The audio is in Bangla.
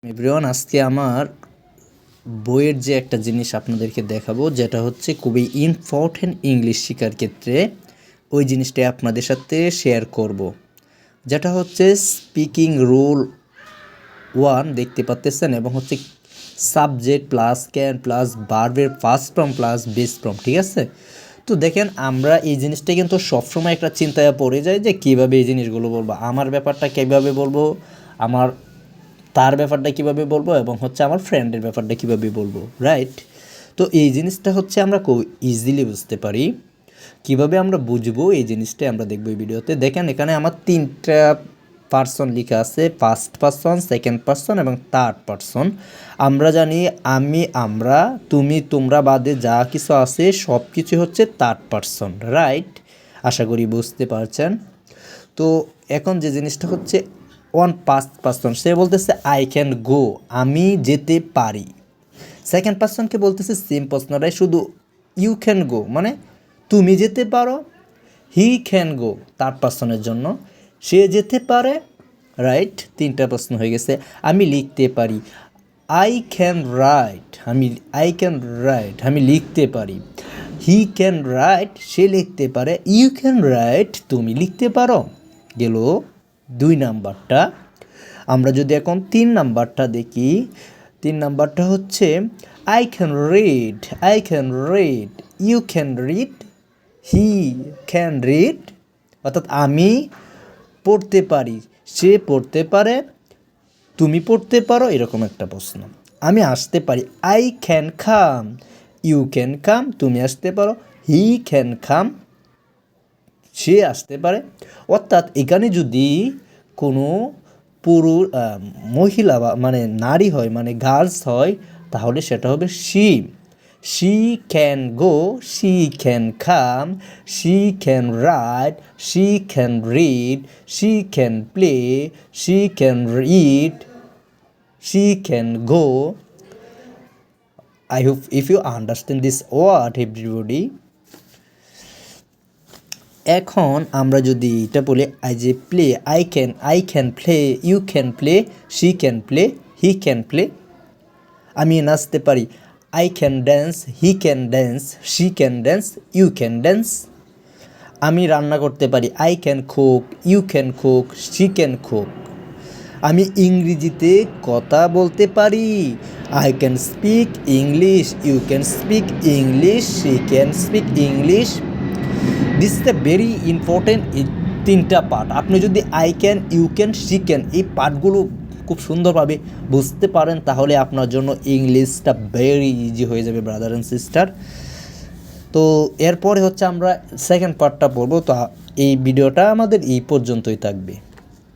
এভরিওয়ান, আজকে আমার বইয়ের যে একটা জিনিস আপনাদেরকে দেখাবো, যেটা হচ্ছে খুবই ইম্পর্টেন্ট ইংলিশ শেখার ক্ষেত্রে। ওই জিনিসটাই আপনাদের সাথে শেয়ার করব, যেটা হচ্ছে স্পিকিং রুল 1 দেখতে পাচ্ছেন, এবং হচ্ছে সাবজেক্ট প্লাস ক্যান প্লাস ভার্বের first form plus base form. ঠিক আছে, তো দেখেন আমরা এই জিনিসটা কিন্তু সবসময় একটা চিন্তায় পড়ে যায় যে কীভাবে এই জিনিসগুলো বলবো, আমার ব্যাপারটা কীভাবে বলবো, আমার তার ব্যাপারটা কীভাবে বলবো, এবং হচ্ছে আমার ফ্রেন্ডের ব্যাপারটা কীভাবে বলবো, রাইট? তো এই জিনিসটা হচ্ছে আমরা খুব ইজিলি বুঝতে পারি। কিভাবে আমরা বুঝবো এই জিনিসটাই আমরা দেখবো এই ভিডিওতে। দেখেন এখানে আমার 3টা পার্সন লেখা আছে, ফার্স্ট পার্সন, সেকেন্ড পার্সন এবং থার্ড পার্সন। আমরা জানি আমি, আমরা, তুমি, তোমরা বাদে যা কিছু আছে সব কিছু হচ্ছে থার্ড পার্সন, রাইট? আশা করি বুঝতে পারছেন। তো এখন যে জিনিসটা হচ্ছে ওয়ান ফার্স্ট পার্সন, সে বলতেছে আই ক্যান গো, আমি যেতে পারি। সেকেন্ড পার্সনকে বলতেছে সেম প্রশ্নটাই, শুধু ইউ ক্যান গো মানে তুমি যেতে পারো। হি ক্যান গো থার্ড পার্সনের জন্য, সে যেতে পারে, রাইট? 3টা প্রশ্ন হয়ে গেছে। আমি লিখতে পারি, আই ক্যান রাইট, আমি লিখতে পারি। হি ক্যান রাইট, সে লিখতে পারে। ইউ ক্যান রাইট, তুমি লিখতে পারো। গেল 2 নাম্বারটা। আমরা যদি এখন 3 নাম্বারটা দেখি, 3 নাম্বারটা হচ্ছে I can read, you can read, he can read, অর্থাৎ আমি পড়তে পারি, সে পড়তে পারে, তুমি পড়তে পারো, এরকম একটা প্রশ্ন। আমি আসতে পারি, I can come, you can come, তুমি আসতে পারো। হি ক্যান কাম, সে আসতে পারে। অর্থাৎ এখানে যদি কোনো পুরুষ মহিলা বা মানে নারী হয়, মানে গার্লস হয়, তাহলে সেটা হবে she can go, she can come, she can write, she can read, she can play, she can read, she can go. I hope if you understand this word everybody. এখন আমরা যদি এটা বলি, আই যে play, I can play, you can play, she can play, he can play. আমি নাচতে পারি, I can dance, he can dance, she can dance, you can dance. আমি রান্না করতে পারি, I can cook, you can cook, she can cook. আমি ইংরেজিতে কথা বলতে পারি, I can speak English, you can speak English, she can speak English. This is the very important. এই 3টা পার্ট আপনি যদি I can, you can, she can এই পার্টগুলো খুব সুন্দরভাবে বুঝতে পারেন, তাহলে আপনার জন্য ইংলিশটা ভেরি ইজি হয়ে যাবে ব্রাদার অ্যান্ড সিস্টার। তো এরপরে হচ্ছে আমরা সেকেন্ড পার্টটা পড়বো। তো এই ভিডিওটা আমাদের এই পর্যন্তই থাকবে।